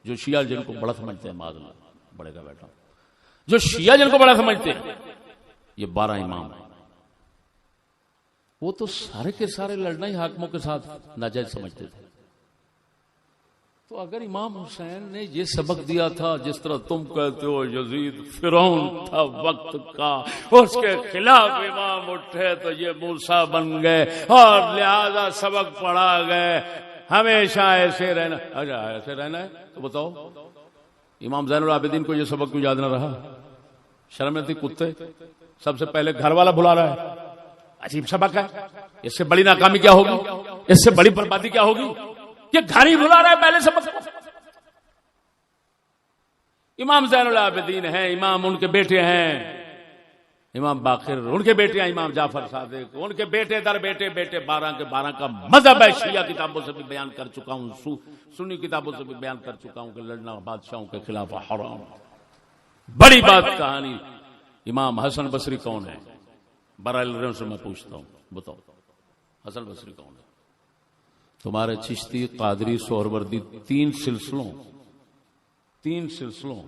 Speaker 2: جو شیعہ جن کو بڑا سمجھتے ہیں، معذلہ بڑے کا بیٹا، جو شیعہ جن کو بڑا سمجھتے ہیں، یہ 12 امام ہیں. وہ تو سارے کے سارے لڑنا ہی حاکموں کے ساتھ ناجائز سمجھتے تھے. تو اگر امام حسین نے یہ سبق دیا تھا، جس طرح تم کہتے ہو یزید فرعون تھا وقت کا، اس کے خلاف امام اٹھے تو یہ موسیٰ بن گئے، اور لہذا سبق پڑھا گئے ہمیشہ ایسے رہنا. اچھا ایسے رہنا ہے تو بتاؤ امام زین العابدین کو یہ سبق کیوں یاد نہ رہا؟ شرم نہیں تھی کتے؟ سب سے پہلے گھر والا بلا رہا ہے، عجیب سبق ہے. اس سے بڑی ناکامی کیا ہوگی؟ اس سے بڑی بربادی کیا ہوگی؟ یہ گھر ہی بلا رہا ہے پہلے سبق. امام زین العابدین ہیں، امام ان کے بیٹے ہیں، امام باقر ان کے بیٹے ہیں، امام جعفر صادق ان کے بیٹے در بیٹے 12 کے 12 کا مذہب ہے. شیعہ کتابوں سے بھی بیان کر چکا ہوں، سنی کتابوں سے بھی بیان کر چکا ہوں کہ لڑنا بادشاہوں کے خلاف حرام. بڑی بات کہانی. امام حسن بصری کون ہے؟ برائے سے میں پوچھتا ہوں، بتاؤ حسن بصری کون ہے؟ تمہارے چشتی، قادری، سہروردی 3 سلسلوں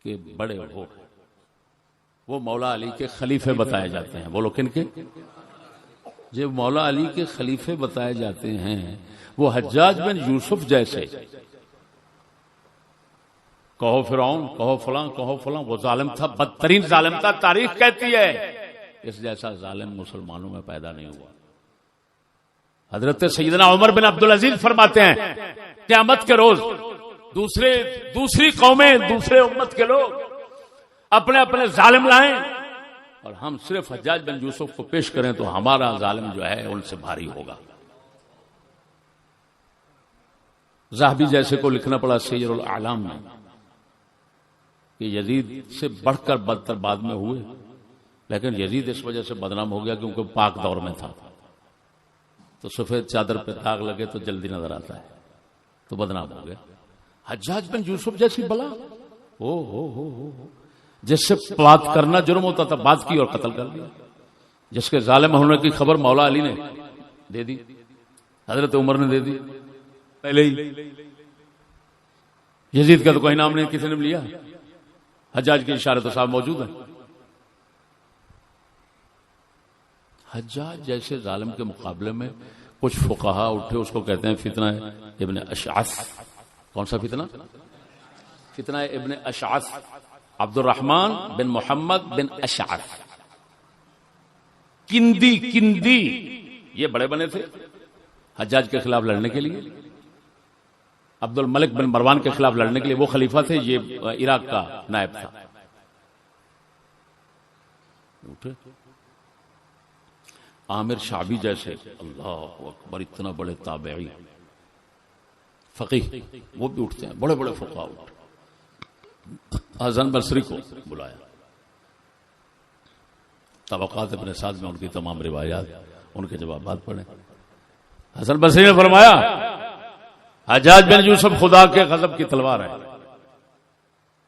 Speaker 2: کے بڑے ہو، وہ مولا علی کے خلیفے بتائے جاتے ہیں. بولو کن کے؟ جب مولا علی کے خلیفے بتائے جاتے ہیں، وہ حجاج بن یوسف جیسے، کہو فرعون، کہو فلاں، وہ ظالم تھا، بدترین ظالم تھا. تاریخ کہتی ہے اس جیسا ظالم مسلمانوں میں پیدا نہیں ہوا. حضرت سیدنا عمر بن عبدالعزیز فرماتے ہیں قیامت کے روز دوسری قومیں، دوسرے امت کے لوگ اپنے اپنے ظالم لائیں، اور ہم صرف حجاج بن یوسف کو پیش کریں تو ہمارا ظالم جو ہے ان سے بھاری ہوگا. ذہبی جیسے کو لکھنا پڑا سیر الاعلام میں کہ یزید سے بڑھ کر بدتر بعد میں ہوئے، لیکن یزید اس وجہ سے بدنام ہو گیا کیونکہ پاک دور میں تھا. تو تو سفید چادر پہ داغ لگے تو جلدی نظر آتا ہے تو بدنام ہو گیا. حجاج بن یوسف جیسی بلا ہو جس سے بات کرنا جرم ہوتا تھا بات کی اور قتل کر دیا. جس کے ظالم ہونے کی خبر مولا علی نے دے دی, حضرت عمر نے دے دی پہلے ہی. یزید کا تو کوئی نام نہیں, کسی نے لیا؟ حجاج کے اشارے تو صاحب موجود ہیں. حجاج جیسے ظالم کے مقابلے میں کچھ فقہا اٹھے, اس کو کہتے ہیں فتنہ ابن اشعث. کون سا فتنہ؟ فتنہ ابن اشعث, عبد الرحمن بن محمد بن اشعث کندی یہ بڑے بنے تھے حجاج کے خلاف لڑنے کے لیے, عبد الملک بن مروان کے خلاف لڑنے کے لیے. وہ خلیفہ تھے, یہ عراق کا نائب تھا. عامر شعبی جیسے, اللہ اکبر, اتنا بڑے تابعی فقیہ, وہ بھی اٹھتے ہیں, بڑے بڑے فقہا اٹھتے. حسن بصری کو بلایا, طبقات ابن سعد میں ان کی تمام روایات, ان کے جوابات پڑھیں. حسن بصری نے فرمایا حجاج بن یوسف خدا کے غضب کی تلوار ہے.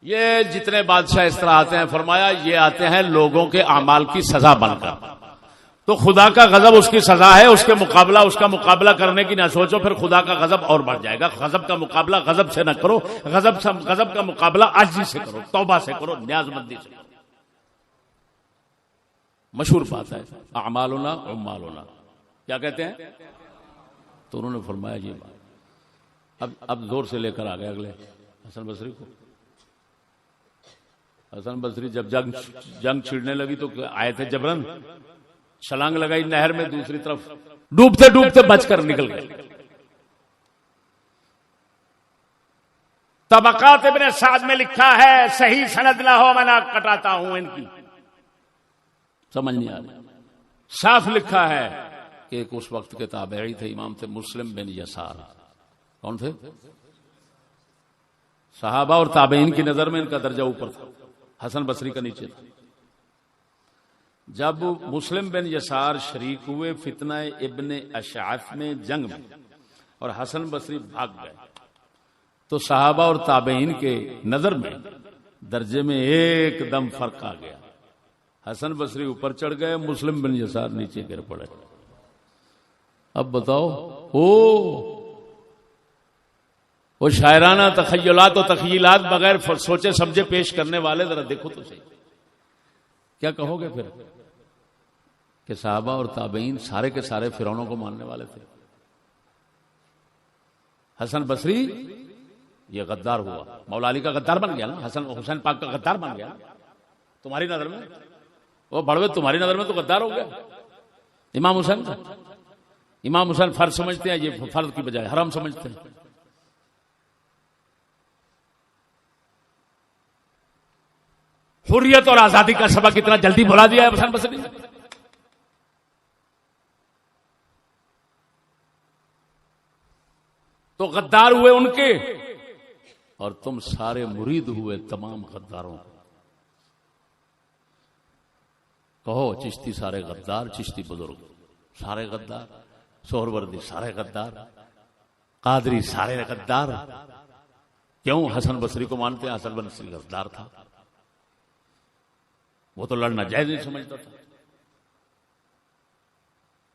Speaker 2: یہ جتنے بادشاہ اس طرح آتے ہیں, فرمایا یہ آتے ہیں لوگوں کے اعمال کی سزا بن کر, تو خدا کا غضب اس کی سزا ہے, اس کا مقابلہ کرنے کی نہ سوچو, پھر خدا کا غضب اور بڑھ جائے گا. غضب کا مقابلہ غضب سے نہ کرو, غضب کا مقابلہ عاجزی سے کرو, توبہ سے کرو, نیاز مندی سے کرو. مشہور بات ہے اعمالنا عمالنا, کیا کہتے ہیں؟ تو انہوں نے فرمایا یہ بات. اب زور سے لے کر آ گئے اگلے حسن بصری کو. حسن بصری جب جنگ چھڑنے لگی تو آئے تھے جبرن, چھلانگ لگائی نہر میں, دوسری طرف ڈوبتے ڈوبتے بچ کر نکل گئے. طبقات ابن سعد میں لکھا ہے, صحیح سند نہ ہو میں نہ کٹاتا ہوں ان کی, سمجھ نہیں آ رہا. صاف لکھا ہے کہ ایک اس وقت کے تابعی تھے, امام تھے مسلم بن یسار. کون تھے؟ صحابہ اور تابعین کی نظر میں ان کا درجہ اوپر تھا, حسن بصری کا نیچے تھا. جب مسلم بن یسار شریک ہوئے فتنہ ابن اشعث میں جنگ میں, اور حسن بصری بھاگ گئے, تو صحابہ اور تابعین کے نظر میں درجے میں ایک دم فرق آ گیا. حسن بصری اوپر چڑھ گئے, مسلم بن یسار نیچے گر پڑے. اب بتاؤ وہ شاعرانہ تخیلات و تخیلات بغیر سوچے سمجھے پیش کرنے والے, ذرا دیکھو تو صحیح. کیا کہو گے پھر کہ صحابہ اور تابعین سارے کے سارے فرعونوں کو ماننے والے تھے؟ حسن بصری یہ غدار ہوا, مولا علی کا غدار بن گیا نا, حسین پاک کا غدار بن گیا تمہاری نظر میں. وہ بڑوے تمہاری نظر میں تو غدار ہو گیا. امام حسین فرض سمجھتے ہیں, یہ فرض کی بجائے حرام سمجھتے ہیں. حریت اور آزادی کا سبق اتنا جلدی بھلا دیا ہے حسن بصری نے. تو غدار ہوئے ان کے, اور تم سارے مرید ہوئے تمام غداروں. کہو چشتی سارے غدار, چشتی بزرگ سارے غدار, سہروردی سارے غدار, قادری سارے غدار. کیوں؟ حسن بصری کو مانتے ہیں. حسن بصری غدار تھا, وہ تو لڑنا جائز نہیں سمجھتا تھا.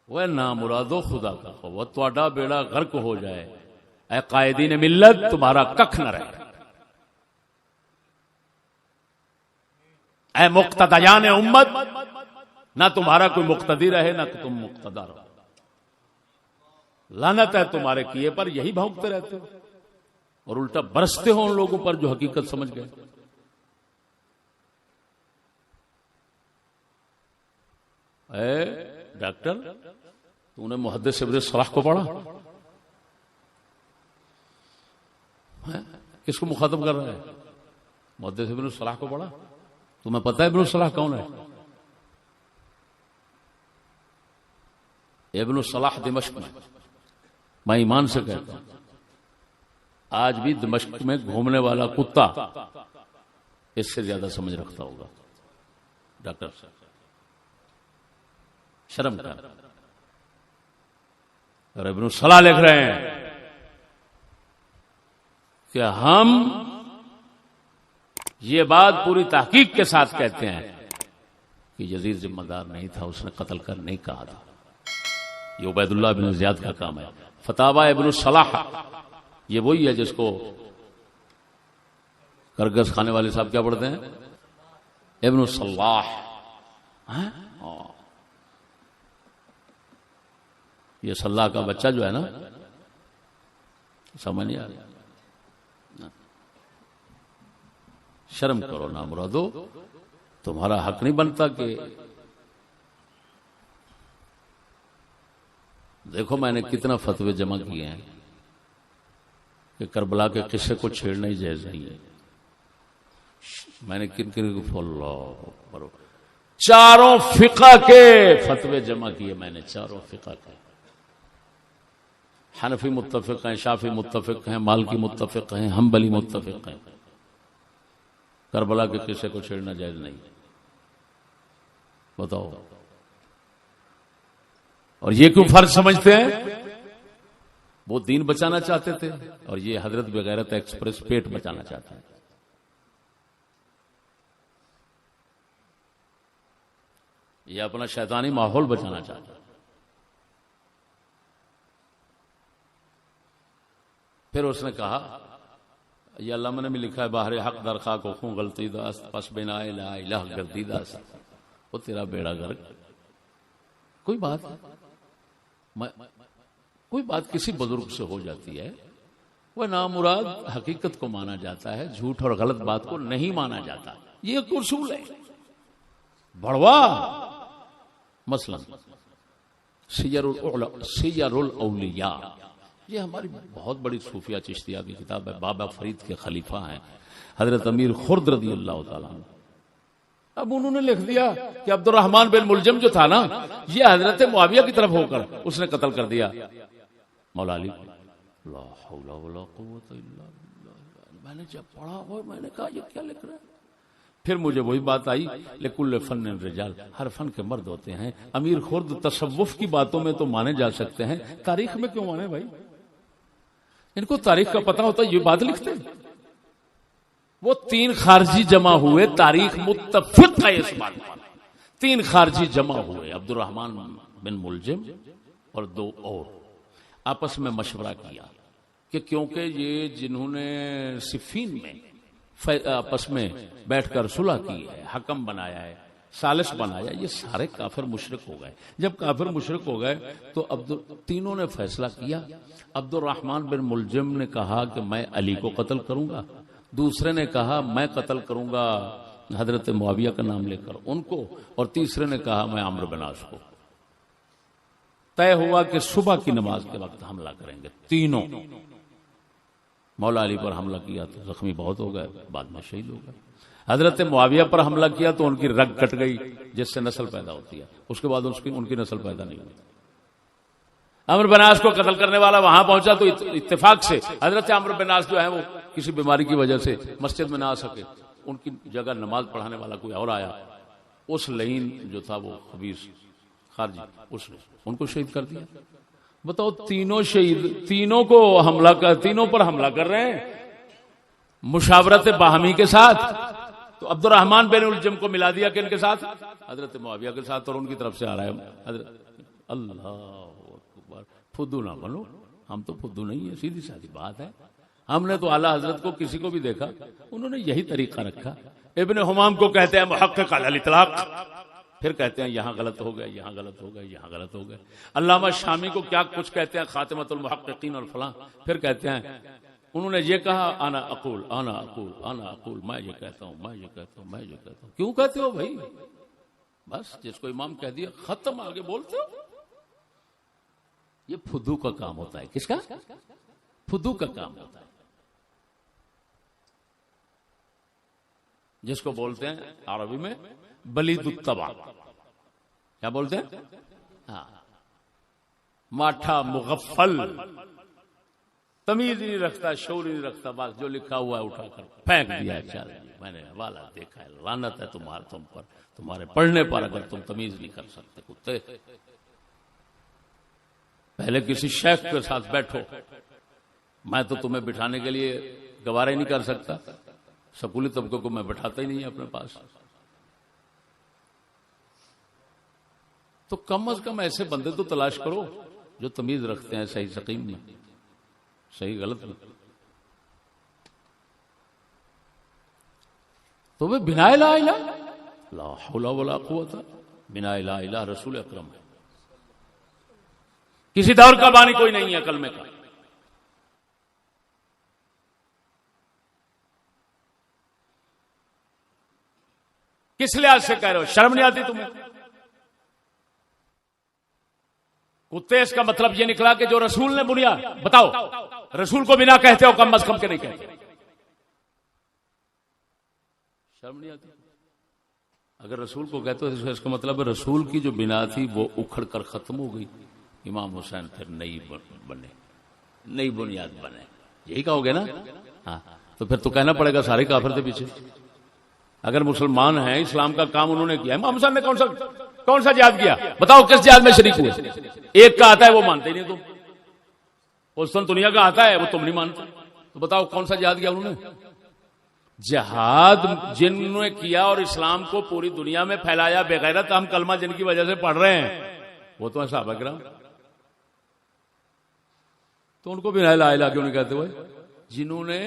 Speaker 2: وہ نامرادو خدا کا وہ تواڈا بیڑا غرق ہو جائے, اے قائدین ملت تمہارا ککھ نہ رہے, اے مقتدیان امت نہ تمہارا کوئی مقتدی رہے نہ تم مقتدا رہو. لعنت ہے تمہارے کیے پر, یہی بھونکتے رہتے ہو اور الٹا برستے ہو ان لوگوں پر جو حقیقت سمجھ گئے. اے ڈاکٹر, تو نے محدث ابن صلاح کو پڑھا؟ کس کو مخاطب کر رہا ہے؟ محدث ابن صلاح کو پڑھا؟ تمہیں پتہ ہے ابن صلاح کون ہے؟ ابن صلاح دمشق میں ایمان سے کہتا ہوں آج بھی دمشق میں گھومنے والا کتا اس سے زیادہ سمجھ رکھتا ہوگا. ڈاکٹر صاحب شرم کر. اور ابن صلاح لکھ رہے ہیں کہ ہم یہ بات پوری تحقیق کے ساتھ کہتے ہیں کہ یزید ذمہ دار نہیں تھا، اس نے قتل کر نہیں کہا تھا، یہ عبید اللہ بن زیاد کا کام ہے۔ فتاوی ابن صلاح یہ وہی ہے جس کو کرگس کھانے والے صاحب کیا پڑھتے ہیں؟ ابن صلاح۔ یہ صلاح کا بچہ جو ہے نا، سمجھ نہیں آ رہا، شرم کرو نا مرادو، تمہارا حق نہیں بنتا کہ دیکھو میں نے کتنا فتوے جمع کیے ہیں کہ کربلا کے قصے کو چھیڑنا ہی جائز نہیں ہے۔ میں نے کن کو چاروں فقہ کے فتوے جمع کیے، میں نے چاروں فقہ کے، حنفی متفق ہیں، شافعی متفق ہیں، مالکی متفق ہیں، حنبلی متفق ہیں، کربلا کے قصے کو چھیڑنا جائز نہیں۔ بتاؤ، اور یہ کیوں فرض سمجھتے ہیں؟ وہ دین بچانا چاہتے تھے اور یہ حضرت بغیرت ایکسپریس پیٹ بچانا چاہتے ہیں۔ یہ اپنا شیطانی ماحول بچانا چاہتا ہے۔ پھر اس نے کہا یہ علامہ نے بھی لکھا ہے، باہر حق در خاک و خون غلطی داست پس بنا لا الہ گردی داست، وہ تیرا بیڑا گرک۔ کوئی بات کسی بزرگ سے ہو جاتی ہے، وہ نامراد حقیقت کو مانا جاتا ہے، جھوٹ اور غلط بات کو نہیں مانا جاتا، یہ ایک اصول ہے۔ بڑوا مثلا سیر الاولیاء، یہ ہماری بہت بڑی صوفیہ چشتیہ کی کتاب ہے، بابا فرید کے خلیفہ ہیں حضرت امیر خرد رضی اللہ تعالیٰ عنہ۔ اب انہوں نے لکھ دیا کہ عبد الرحمن بن ملجم جو تھا نا، یہ حضرت معاویہ کی طرف ہو کر اس نے قتل کر دیا مولا علی۔ لا حول ولا قوت الا باللہ۔ میں نے جب پڑھا اور میں نے کہا یہ کیا لکھ رہا ہے؟ پھر مجھے وہی بات آئی، لکل فن رجال، ہر فن کے مرد ہوتے ہیں۔ امیر خرد تصوف کی باتوں میں تو مانے جا سکتے ہیں، تاریخ میں کیوں مانے بھائی؟ ان کو تاریخ کا پتہ ہوتا یہ بات لکھتے ہیں۔ وہ 3 خارجی جمع ہوئے، تاریخ متفق ہے اس بات پر، 3 خارجی جمع ہوئے، عبد الرحمن بن ملجم اور 2 اور، آپس میں مشورہ کیا کہ کیونکہ یہ جنہوں نے صفین میں آپس میں بیٹھ کر صلح کی ہے، حکم بنایا ہے، ثالث بنایا، یہ سارے کافر مشرک ہو گئے۔ جب کافر مشرک ہو گئے تو تینوں نے فیصلہ کیا۔ عبد الرحمن بن ملجم نے کہا کہ میں علی کو قتل کروں گا، دوسرے نے کہا میں قتل کروں گا حضرت معاویہ کا نام لے کر ان کو، اور تیسرے نے کہا میں عمرو بن عاص کو۔ طے ہوا کہ صبح کی نماز کے وقت حملہ کریں گے تینوں۔ مولا علی پر حملہ کیا تو زخمی بہت ہو گئے، بعد میں شہید ہو گئے۔ حضرت معاویہ پر حملہ کیا تو ان کی رگ کٹ گئی جس سے نسل پیدا ہوتی ہے، اس کے بعد ان کی نسل پیدا نہیں ہوئی۔ عمرو بن عاص کو قتل کرنے والا وہاں پہنچا تو اتفاق سے حضرت عمرو بن عاص جو ہے وہ کسی بیماری کی وجہ سے مسجد میں نہ آ سکے، ان کی جگہ نماز پڑھانے والا کوئی اور آیا، اس لعین جو تھا وہ خبیث خارجی، اس نے ان کو شہید کر دیا۔ بتاؤ، تینوں شہید، تینوں کو حملہ کر، تینوں پر حملہ کر رہے ہیں مشاورت باہمی کے ساتھ۔ تو عبد الرحمن بن ملجم کو ملا دیا کن کے ساتھ؟ حضرت معاویہ کے ساتھ، اور ان کی طرف سے آ رہا ہے حضرت اللہ اکبر۔ فدو نہ بنو، ہم تو فدو نہیں ہے، سیدھی سادی بات ہے۔ ہم نے تو اعلیٰ حضرت کو کسی کو بھی دیکھا انہوں نے یہی طریقہ رکھا۔ ابن حمام کو کہتے ہیں محقق علی الاطلاق، پھر کہتے ہیں یہاں غلط ہو گئے، یہاں غلط ہو گئے، یہاں غلط ہو گئے۔ علامہ شامی کو کیا کچھ کہتے ہیں خاتمۃ المحققین اور فلاں، پھر کہتے ہیں انہوں نے یہ کہا انا اقول انا اقول انا اقول، میں یہ کہتا ہوں، میں یہ کہتا ہوں، میں یہ کہتا ہوں۔ کیوں کہتے ہو بھائی؟ بس جس کو امام کہہ دیا ختم، آگے بولتے ہو۔ یہ فدو کا کام ہوتا ہے۔ کس کا؟ فدو کا کام ہوتا ہے، جس کو بولتے ہیں عربی میں بلید الطبع۔ کیا بولتے ہیں؟ ہاں، ماٹھا مغفل، تمیز نہیں رکھتا، شعور نہیں رکھتا، بس جو لکھا ہوا ہے اٹھا کر پھینک دیا ہے۔ چل میں نے حوالہ دیکھا ہے، لعنت ہے تم پر، تمہارے پڑھنے پر، اگر تم تمیز نہیں کر سکتے کتے۔ پہلے کسی شیخ کے ساتھ بیٹھو، میں تو تمہیں بٹھانے کے لیے گوارا ہی نہیں کر سکتا، سکولی طبقے کو میں بٹھاتا ہی نہیں اپنے پاس، تو کم از کم ایسے بندے تو تلاش کرو جو تمیز رکھتے ہیں صحیح سقیم میں، صحیح غلط میں. تو وہ بنا لا الہ لا حول ولا قوت بنا لا الہ رسول اکرم ہے. کسی دور کا بانی کوئی نہیں ہے کلمے کا. کس لحاظ سے کہہ رہے ہو؟ شرم نہیں آتی تمہیں؟ کتے اس کا مطلب یہ نکلا کہ جو رسول نے بنیا، بتاؤ رسول کو بنا کہتے ہو کم از کم کے نہیں کہتے؟ شرم نہیں آتی؟ اگر رسول کو کہتے ہو اس کا مطلب رسول کی جو بنا تھی وہ اکھڑ کر ختم ہو گئی، امام حسین پھر نئی بنے، نئی بنیاد بنے، یہی کہو گے نا؟ ہاں، تو پھر تو کہنا پڑے گا سارے کافر تھے پیچھے. اگر مسلمان ہیں، اسلام کا کام انہوں نے کیا، امام حسین نے کون سا جہاد کیا؟ بتاؤ کس جہاد میں شریک ہوئے؟ ایک کا آتا ہے وہ مانتے ہی نہیں تم، قسطنطنیہ دنیا کا آتا ہے وہ تم نہیں مانتے، تو بتاؤ کون سا جہاد کیا انہوں نے؟ جہاد جنہوں نے کیا اور اسلام کو پوری دنیا میں پھیلایا بغیرت، ہم کلمہ جن کی وجہ سے پڑھ رہے ہیں وہ تو صحابہ کرام. تو ان کو بھی لا الہ کیوں نہیں کہتے ہوئے؟ جنہوں نے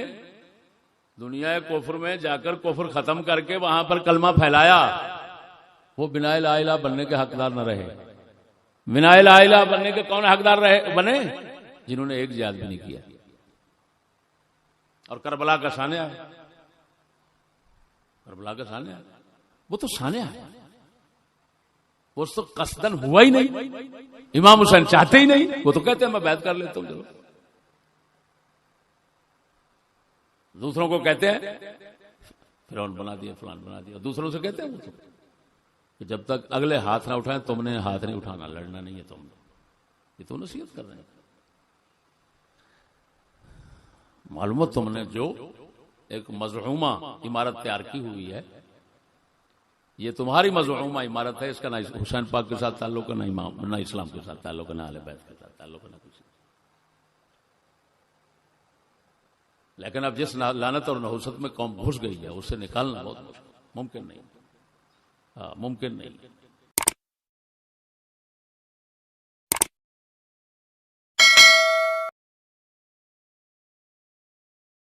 Speaker 2: دنیا کفر میں جا کر کفر ختم کر کے وہاں پر کلمہ پھیلایا، وہ بنا لا الہ بننے کے حقدار نہ رہے. بنا لا الہ بننے کے کون حقدار رہے بنے؟ جنہوں نے ایک جہاد بھی نہیں کیا. اور کربلا کا سانحہ ہے، کربلا کا سانحہ ہے، وہ تو سانحہ ہے، وہ تو قصدن ہوا ہی نہیں، امام حسین چاہتے ہی نہیں، وہ تو کہتے ہیں میں بیعت کر لیتا ہوں. چلو دوسروں کو کہتے ہیں فرعون بنا دیا، فلان بنا دیا، دوسروں سے کہتے ہیں وہ تو کہ جب تک اگلے ہاتھ نہ اٹھائیں تم نے ہاتھ نہیں اٹھانا، لڑنا نہیں ہے تم نے. یہ تو نصیحت کر رہے ہیں. معلومات تم نے جو ایک مزعومہ عمارت تیار کی ہوئی ہے، یہ تمہاری مزعومہ عمارت ہے، اس کا نہ حسین پاک کے ساتھ تعلق ہے، نہ امام، نہ اسلام کے ساتھ تعلق ہے، نہ اہل بیت کے ساتھ تعلق ہے، نہ کچھ. لیکن اب جس لعنت اور نحوست میں قوم گھس گئی ہے، اس سے نکالنا بہت ممکن نہیں، ممکن نہیں.